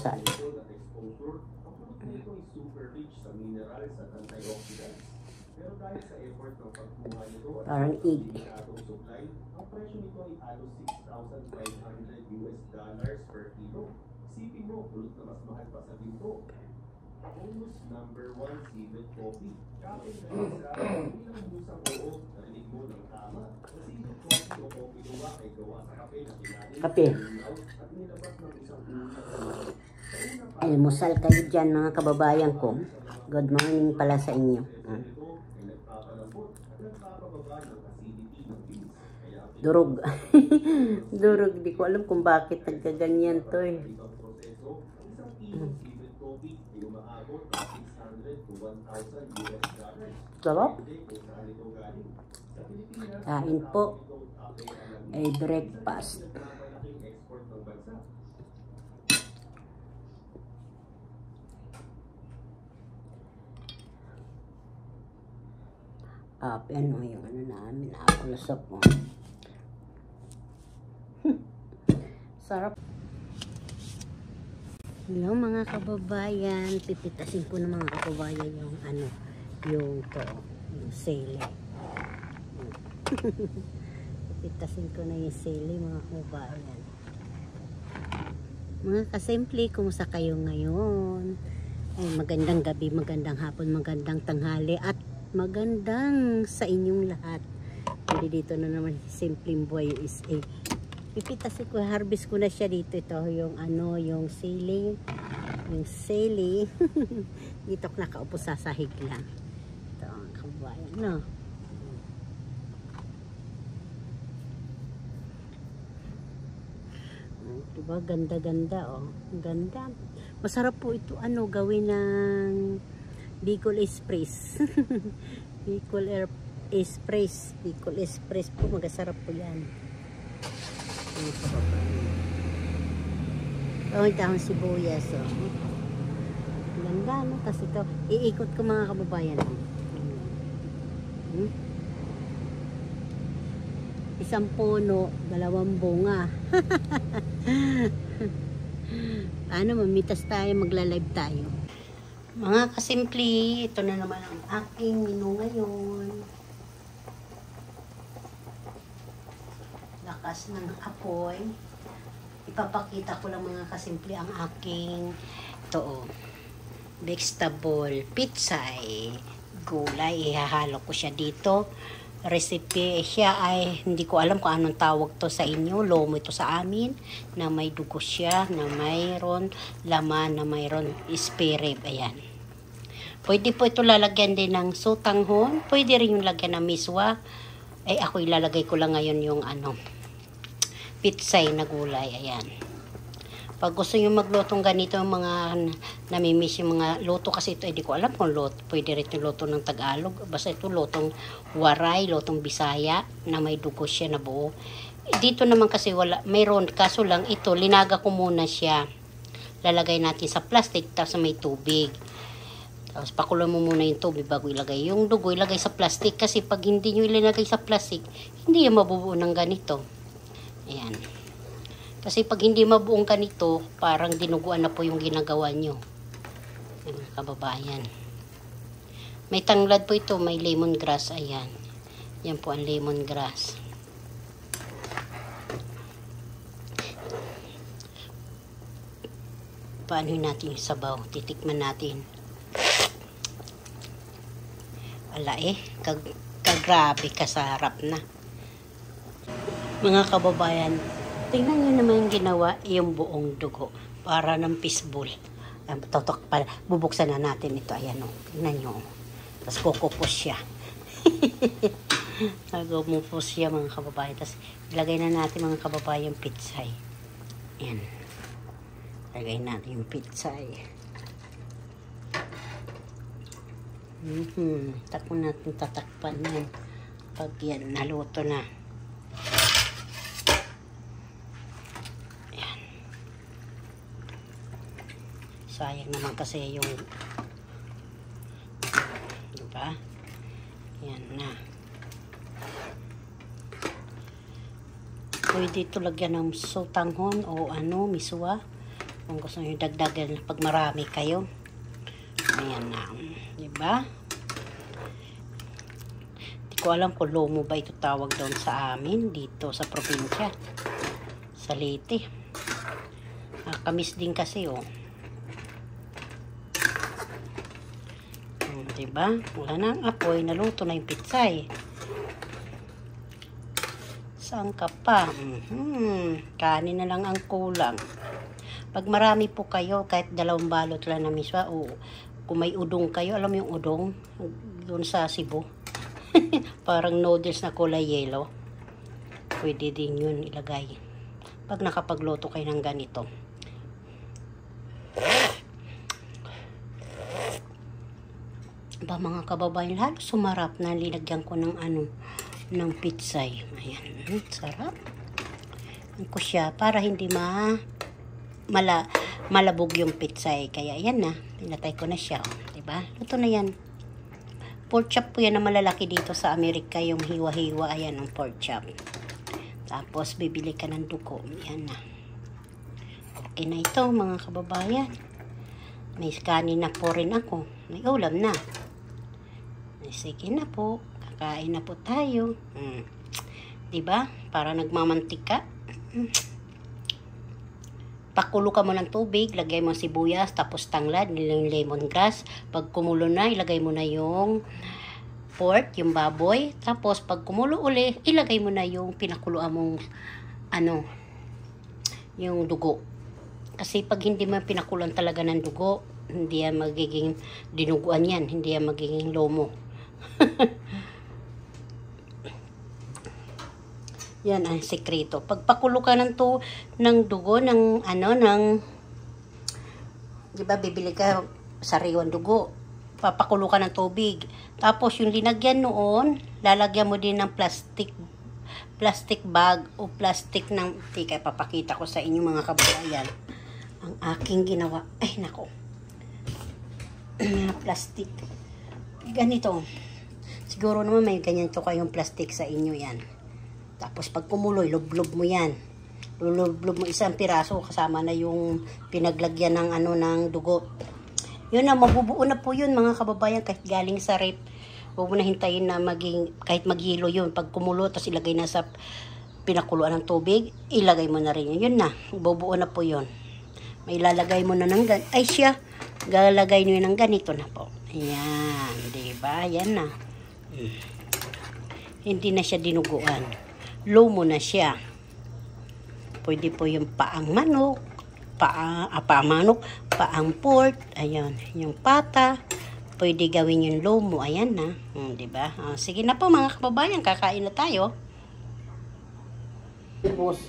almusal. Parang egg. Ang presyo nito ay halos $6,500 per kilo. Isipin mo, pulot na mas mahal pa sa ginto. Almost number 1 seeded coffee. Kape na isa, hindi lang musang oo, narinig mo ng tama. Ang seeded coffee o coffee luwa ay gawa sa kape na kinanin. Kape. At nilabas ng isang unang Almusal kayo dyan mga kababayan ko. Good morning pala sa inyo. Durog. Durog. Di ko alam kung bakit nagkaganyan to eh. Sarap. Kain po. Ay breakfast. Ano yung ano namin, apple soup mo. Sarap. Hello mga kababayan, pipitasin ko ng mga kababayan yung ano, yung sili. Pipitasin ko na yung sili mga kababayan. Mga kasimple, kumusta kayo ngayon? Ay, magandang gabi, magandang hapon, magandang tanghali at magandang sa inyong lahat. Hindi dito na naman simpleng buhay is pipitasin ko, harvest ko na siya dito. Ito yung ano, yung sili. Yung sili. Dito ako nakaupo sa sahig lang. Ito ang kabayan, no? Diba? Ganda-ganda, oh. Ganda. Masarap po ito, ano, gawin ng Bicol Express. Bicol Express. Bicol Express po. Magasarap po yan. Oh, dahon sibuyas. Oh. Ganda, no? Tapos ito, iikot ko mga kababayan. Isang puno, 2 bunga. Ano, mamitas tayo, magla-live tayo. Mga kasimple, ito na naman ang aking menu ngayon. Lakas ng apoy. Ipapakita ko lang mga kasimple ang aking vegetable pitsay. Gulay, ihahalo ko siya dito. Recipe siya ay, hindi ko alam kung anong tawag to sa inyo. Lomo ito sa amin, na may dugo siya, na mayroon laman, na mayroon spare rib. Ayan. Pwede po ito lalagyan din ng sutanghon. Pwede rin yung lagyan ng miswa. Ay, ako ilalagay ko lang ngayon yung ano, pitsay na gulay. Ayan. Pag gusto nyo maglutong ganito, yung mga namimiss yung mga luto, kasi ito, hindi ko alam kung luto. Pwede rin yung luto ng Tagalog. Basta ito, lutong waray, lutong Bisaya, na may dugo siya na buo. Dito naman kasi wala, mayroon, kaso lang ito, linaga ko muna siya. Lalagay natin sa plastic, tapos may tubig. Tapos pakulo mo muna yung tubig bago ilagay. Yung dugo, ilagay sa plastic, kasi pag hindi nyo ilinagay sa plastic, hindi yung mabubuo ng ganito. Ayan. Kasi pag hindi mabuong ganito, parang dinuguan na po yung ginagawa nyo. Ayan, mga kababayan. May tanglad po ito, may lemongrass. Ayan. Yan po ang lemongrass. Paano natin yung sabaw? Titikman natin. Ala kagrabe, kasarap na. Mga kababayan, tingnan nyo naman yung ginawa, yung buong dugo. Para ng fishball. Totok pala. Bubuksan na natin ito. Ayan o. Tingnan nyo. Tapos kukupos siya. Nagumupos siya mga kababayan. Tapos ilagay na natin mga kababayan pitsay. Ayan. Ilagay natin yung pitsay. Takpan natin, tatakpan yan. Pag yan, naluto na. Sayang naman kasi yung diba? Yan na. Pwede ito lagyan ng sutanghon o ano, miswa. Kung gusto nyo dagdagan pag marami kayo. Ayan na. Diba? Hindi ko alam kung lomo ba ito tawag doon sa amin. Dito sa probinsya. Sa Leyte. Kamis din kasi oh. Diba? Wala na ang apoy. Naluto na yung pitsay. Saan ka pa? Kanin na lang ang kulang. Pag marami po kayo, kahit 2 balot lang na miswa, o kung may udong kayo, alam mo yung udong? Doon sa Cebu. Parang noodles na kulay yellow. Pwede din yun ilagay. Pag nakapagluto kayo ng ganito. Ba mga kababayan, halos sumarap na linagyan ko ng ng pitsay. Ayan, sarap. Ang ko siya para hindi malabog yung pitsay. Kaya yan na, pinatay ko na siya. Diba? Luto na yan. Pork chop po yan na malalaki dito sa Amerika. Yung hiwa-hiwa, ayan ang pork chop. Tapos bibili ka ng dugo. Yan na. Okay na ito mga kababayan. May kanin na po rin ako. May ulam na. Sige na po. Kakain na po tayo. Diba? Para nagmamantika. Pakulo ka mo ng tubig. Lagay mo sibuyas. Tapos tanglad. Nilang lemongrass. Pag kumulo na, ilagay mo na yung pork, yung baboy. Tapos pag kumulo uli, ilagay mo na yung pinakuluan mong yung dugo. Kasi pag hindi mo pinakulan talaga ng dugo, hindi yan magiging dinuguan yan. Hindi yan magiging lomo. Yan ang sekreto. Pagpakulo ka ng dugo, di ba, bibili ka sariwan dugo. Papakulo ka ng tubig. Tapos yung linagyan noon, lalagyan mo din ng plastic bag o plastic ng, tika, papakita ko sa inyo mga kababayan. Ang aking ginawa. Ay, nako. Plastic. Ganito. Siguro naman may ganyan to kayong plastic sa inyo yan. Tapos pag kumuloy, lublob mo yan. Lublob mo isang piraso kasama na yung pinaglagyan ng ng dugo. Yun na, mabubuo na po yun mga kababayan kahit galing sa rep. Huwag mo na hintayin na kahit maghilo yun. Pag kumulo, tapos ilagay na sa pinakuluan ng tubig, ilagay mo na rin yun. Yun na, bubuo na po yun. May lalagay mo na ng ay siya, galagay nyo ng ganito na po. Ayan, diba? Yan na. Hindi na siya dinuguan. Lomo na siya. Pwede po yung paang manok, paang pork, ayan, yung pata. Pwede gawin yung lomo, ayan na. Diba? Sige na po mga kababayan, kakain na tayo. Boss.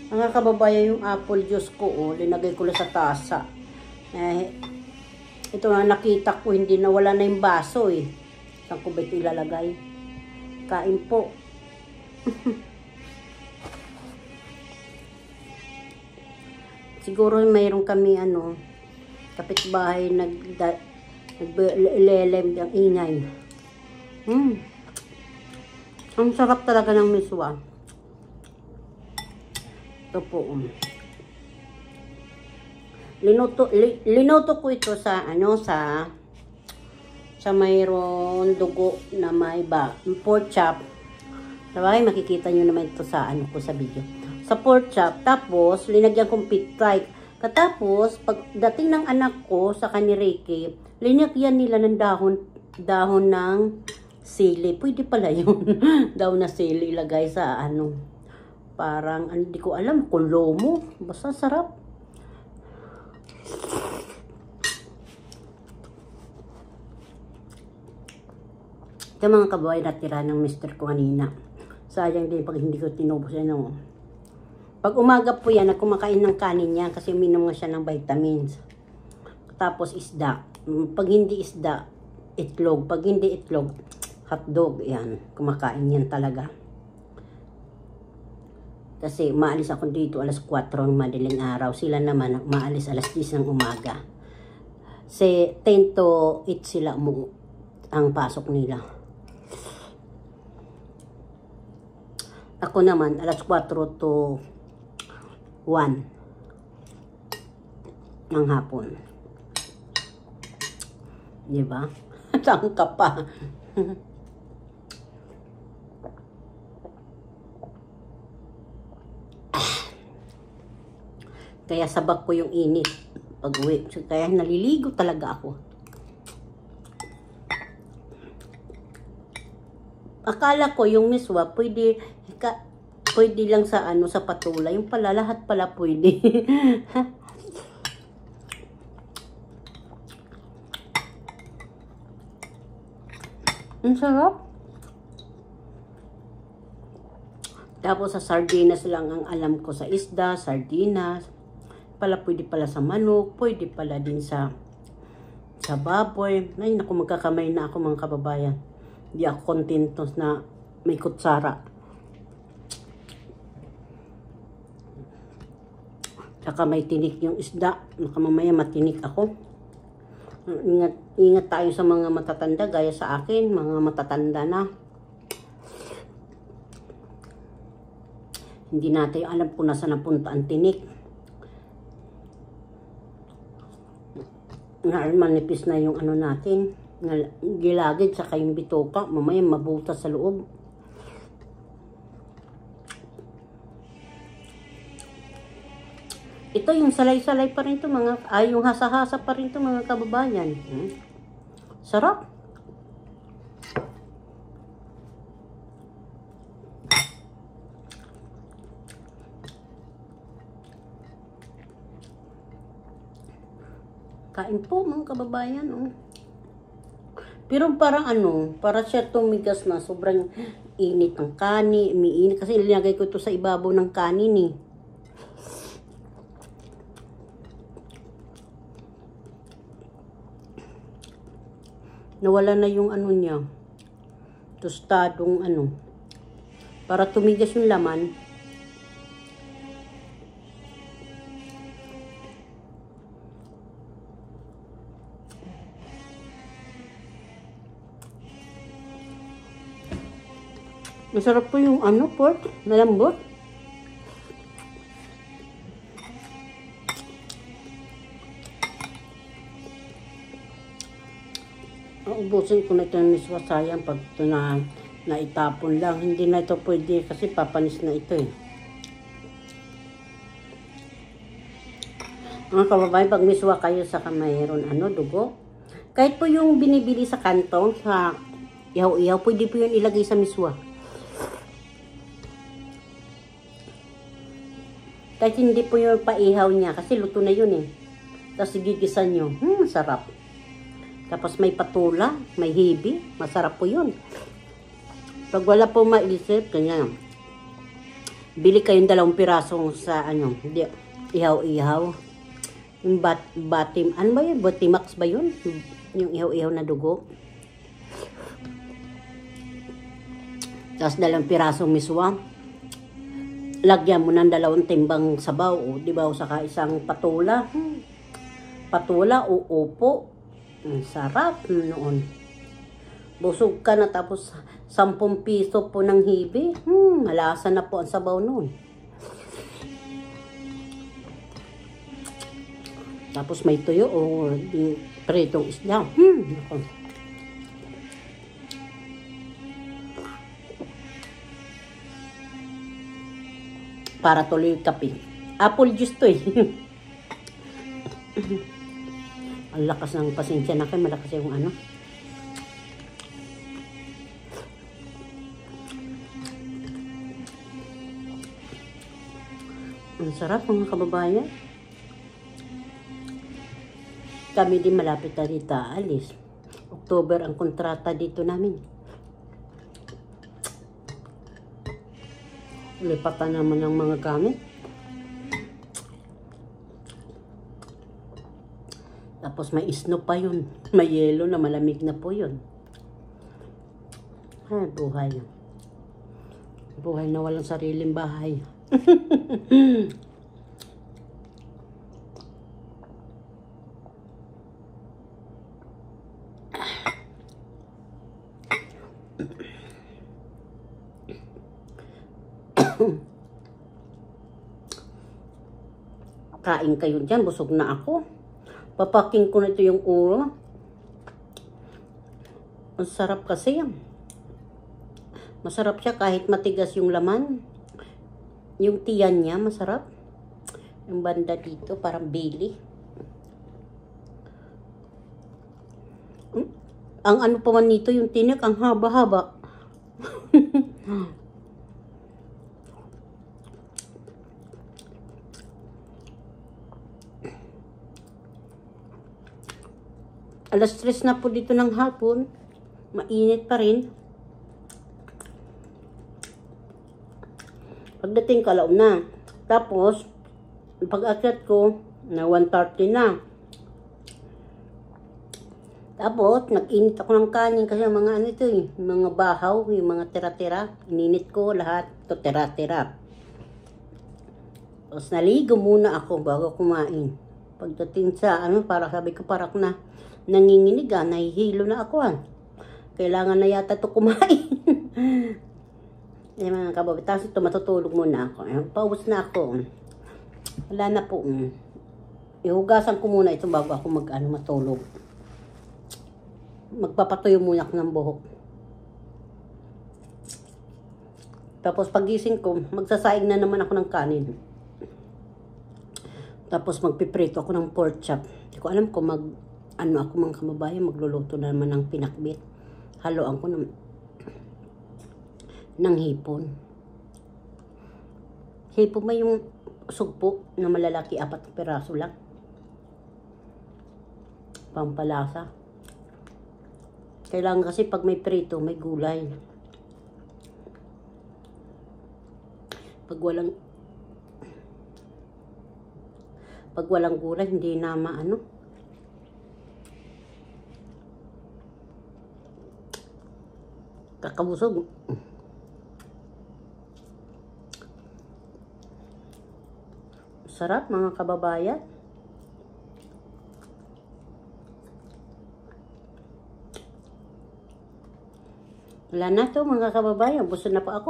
Mga kababayan, yung apple juice ko, linagay ko lang sa tasa. Ito na nakita ko, hindi na, wala na yung baso Saan ko ba ito ilalagay? Kain po. Siguro mayroon kami kapitbahay naglelem ng ingay. Ang sarap talaga ng miswa. Ito po. Linuto ko ito sa mayroon dugo na may pork chop. Sabay makikita nyo naman ito sa ko sa video. Sa pork chop, tapos linagyan kong pitay. Katapos pagdating ng anak ko sa kanireke, linagyan nila ng dahon ng sili. Pwede pala yun. Dahon na sili ilagay sa parang, hindi ko alam kung lomo. Basta sarap. Ito mga kababayan, natira ng mister ko kanina. Sayang din pag hindi ko tinubos Pag umaga po yan, kumakain ng kanin niya kasi uminom nga siya ng vitamins. Tapos isda. Pag hindi isda, itlog. Pag hindi itlog, hotdog. Yan, kumakain yan talaga. Kasi maalis ako dito alas 4 ng madaling araw. Sila naman maalis alas 10 ng umaga. 10 to 8 sila ang pasok nila. Ako naman, alas 4 to 1 ng hapon. Diba? Tangka pa. Kaya sabak ko yung init pag-uwi. Kaya naliligo talaga ako. Akala ko yung miswa pwede lang sa sa patula. Yung pala lahat pala pwede. Ang sarap. Tapos sa sardinas lang ang alam ko sa isda, sardinas. Pala pwede pala sa manok, pwede pala din sa baboy. Ay, naku, magkakamay na ako mga kababayan. Hindi ako kontento na may kutsara. Saka may tinik yung isda. Nakamamaya matinik ako. Ingat tayo sa mga matatanda, gaya sa akin, mga matatanda na. Hindi natin alam kung nasa napunta ang tinik. Manipis na yung natin, gilagid, saka yung bitoka, mamaya mabutas sa loob. Ito yung salay-salay pa rin to yung hasa-hasa pa rin to mga kababayan. Sarap. Kain po mga kababayan. Pero parang para siya tumigas na, sobrang init ng kanin, umiinit kasi ilinagay ko ito sa ibabaw ng kanin eh. Nawala na yung niya. Tostadong para tumigas yung laman. Masarap po yung pork, malambot. Ubusin ko na ito ng miswa, sayang pag ito na itapon lang. Hindi na ito pwede kasi papanis na ito eh. Mga kababayan, pag miswa kayo sa mayroon dugo. Kahit po yung binibili sa kantong, sa ihaw-ihaw, pwede po yun ilagay sa miswa. Kahit hindi po yung paihaw niya, kasi luto na yun eh. Tapos gigisan nyo, sarap. Tapos may patula, may hibi, masarap po yun. Pag wala po maisip, ganyan. Bili kayong 2 pirasong sa hindi, ihaw-ihaw. Yung batim, ano ba yun? Batimax ba yun? Yung ihaw-ihaw na dugo. Tapos 2 pirasong miswa. Lagyan mo ng 2 timbang sabaw, di ba? O saka isang patula. Patula o upo. Ang sarap noon. Busog ka na tapos 10 piso po ng hibi. Malasa na po ang sabaw noon. Tapos may tuyo o pritong isda. Para tuloy kape. Apple juice to eh. Ang lakas ng pasensya na kayo. Malakas yung Ang sarap mga kababayan. Kami din malapit na dito alis. October ang kontrata dito namin. Lipatan naman ng mga gamit. Tapos may snow pa yun. May yelo na malamig na po yun. Ay, buhay. Buhay na walang sariling bahay. Kain kayo dyan, busog na ako. Papaking ko na ito yung ulo. Ang sarap kasi yan. Masarap siya kahit matigas yung laman. Yung tiyan niya, masarap. Yung banda dito, parang bili. Ang ano pa man nito, yung tinik, ang haba-haba. Alas 3 na po dito ng hapon. Mainit pa rin. Pagdating kalaw na. Tapos, pag-akyat ko, na 1:30 na. Tapos, nag-init ako ng kanin kasi mga ano ito eh, mga bahaw, yung mga tira-tira. Ininit ko lahat. Ito tira-tira. Tapos, naligo muna ako bago kumain. Pagdating sa ano, para sabi ko parak na nanginginig nahihilo na ako Kailangan na yata ito kumain. Yung mga kababi. Tapos ito, matutulog muna ako. Paubos na ako. Wala na po. Ihugasan ko muna ito bago ako matulog. Magpapatuyo muna ako ng buhok. Tapos pagising ko, magsasaing na naman ako ng kanin. Tapos magpiprito ako ng pork chop. Hindi ko alam kung ako mga kababayan, magluluto na naman ng pinakbit. Haloan ko ng hipon. Hipon ba yung sugpo na malalaki, 4 piraso lang? Pampalasa. Kailangan kasi pag may prito, may gulay. Pag walang gulay, hindi na maano. Kakabusog. Sarap mga kababayan. Wala na to mga kababayan. Busog na po ako.